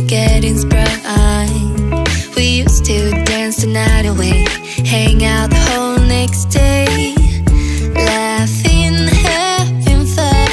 getting sprung. We used to dance the night away, hang out the whole next day, laughing, having fun.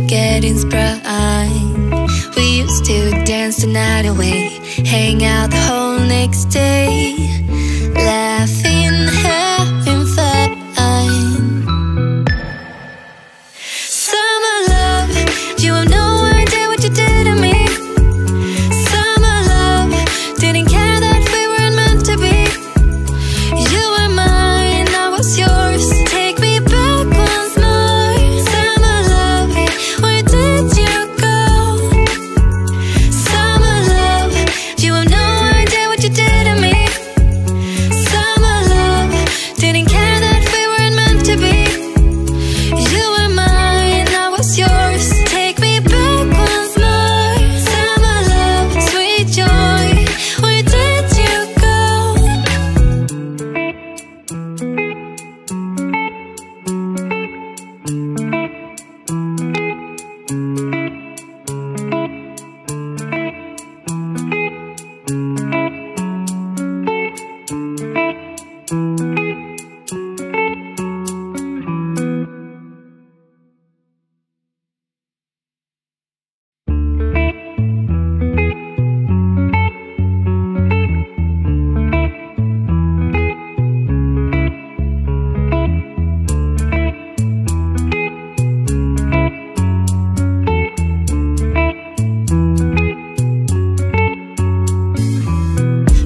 Getting sprung. We used to dance the night away, hang out the whole next day, laughing, having fun. Summer love, you have no idea what you did to me. Summer love, didn't care that we weren't meant to be. You were mine, I was yours. Take me back once more. Summer love, where did you go? Summer love, you have no idea what you did to me. Summer love, didn't care that we weren't meant to be. You were mine, I was yours. Take me back once more. Summer love, sweet joy, where did you go?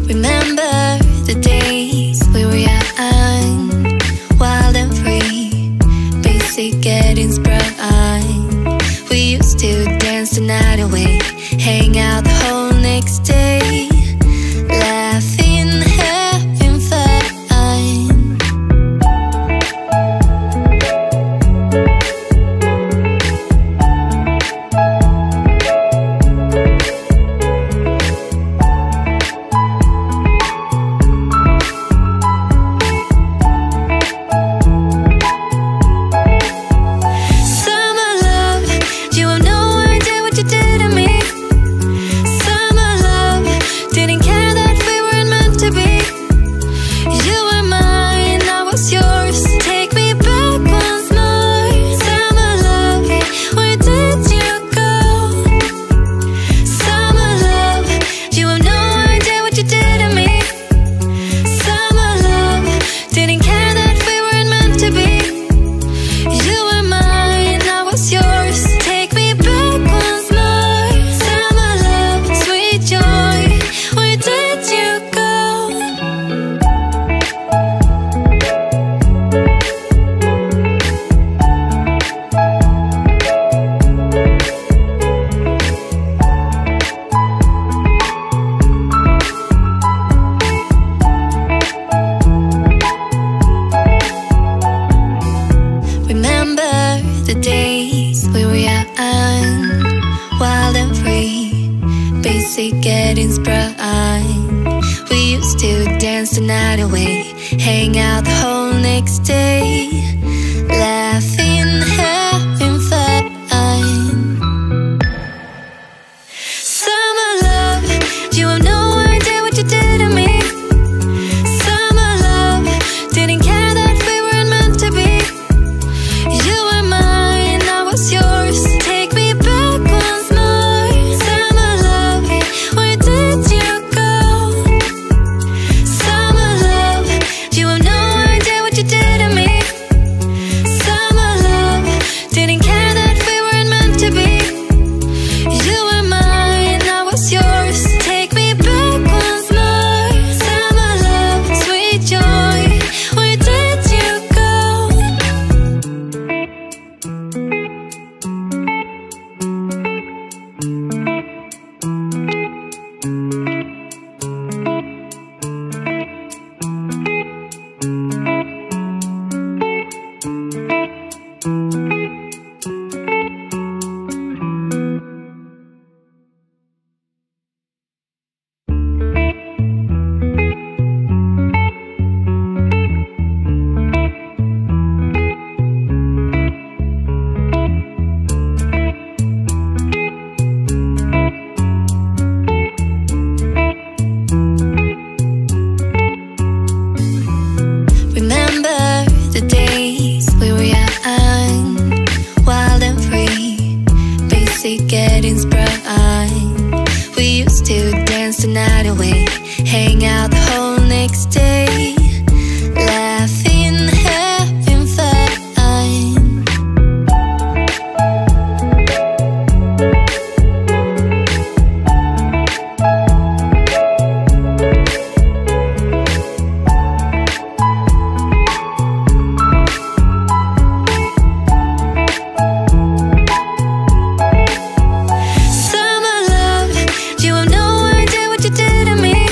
Remember the days we were young, wild and free, basic getting sprung. We used to dance the night away, hang out the whole next day, laughing, having fun. Summer love, you have no idea what you did to me. Summer love, didn't care that we weren't meant to be. You were mine, I was yours. Take me back once more. Summer love, where did you go? Summer love, you have no idea what you did to me. Summer love, didn't care that we weren't meant to be. You were mine, I was yours. Take me back once more. Summer love, sweet joy, where did you go? Remember the days we were young, wild and free, basic getting sprung. We used to dance the night away, hang out the whole next day, laughing, having fun. Summer love, you have no idea what you did to me. Summer love, didn't care that we weren't meant to be. You were mine, I was yours. Take me back once more. Summer love, where did you go? Summer love, you have no idea what you did to me. Summer love, didn't care that we weren't meant to be. You were mine, I was yours. Take me back once more. Summer love, sweet joy, where did you go? Remember the days we were young, wild and free, basic getting sprung. We used to dance the night away, hang out the whole next day, laughing, having fun. Summer love, you have no idea what you did to me.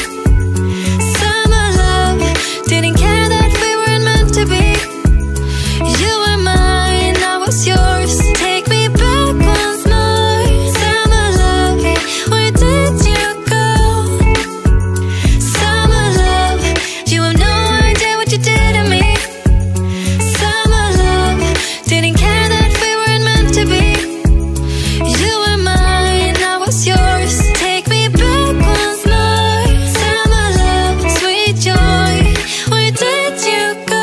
Summer love, didn't care that we weren't meant to be. You were mine, I was yours. Take me back once more. Summer love, where did you go? Summer love, you have no idea what you did to me. Summer love, didn't care that we weren't meant to be. You were mine, I was yours. Take me back once more. Summer love, sweet joy, where did you go?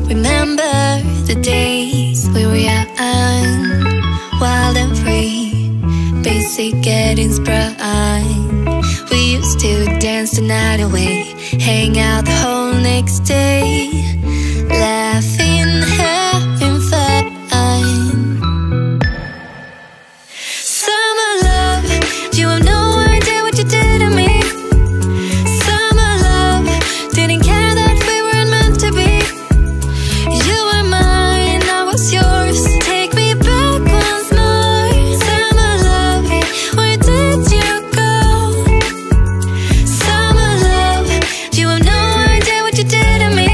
Remember the days we were young, wild and free, basic getting sprung. We used to dance the night away, hang out the whole next day, laughing, having fun. Summer love, you have no idea what you did to me. Summer love, didn't care that we weren't meant to be. You were mine, I was yours. Take me back once more. Summer love, where did you go? Summer love, you have no idea what you did to me.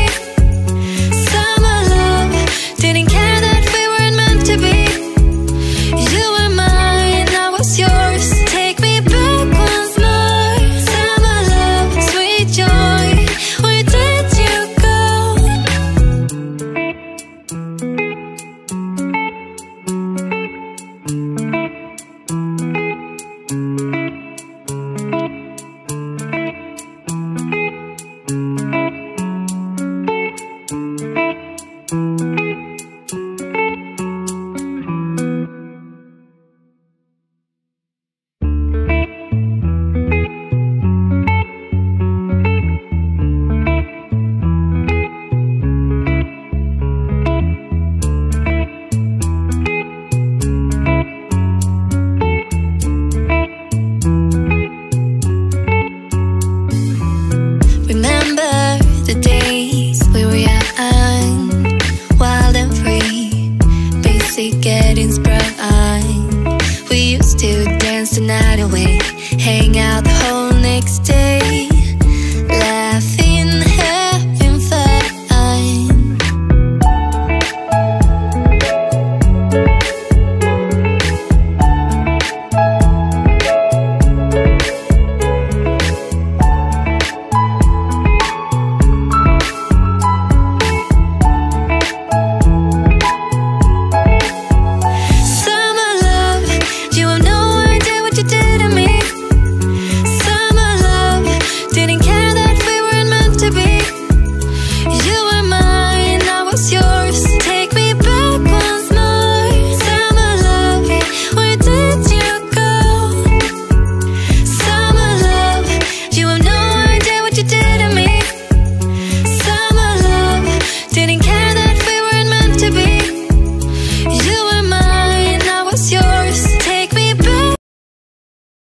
Summer love, didn't care that we weren't meant to be. You were mine, I was yours. Take me back once more. Summer love, sweet joy, where did you go? getting sprung. We used to the night away, hang out the whole next day.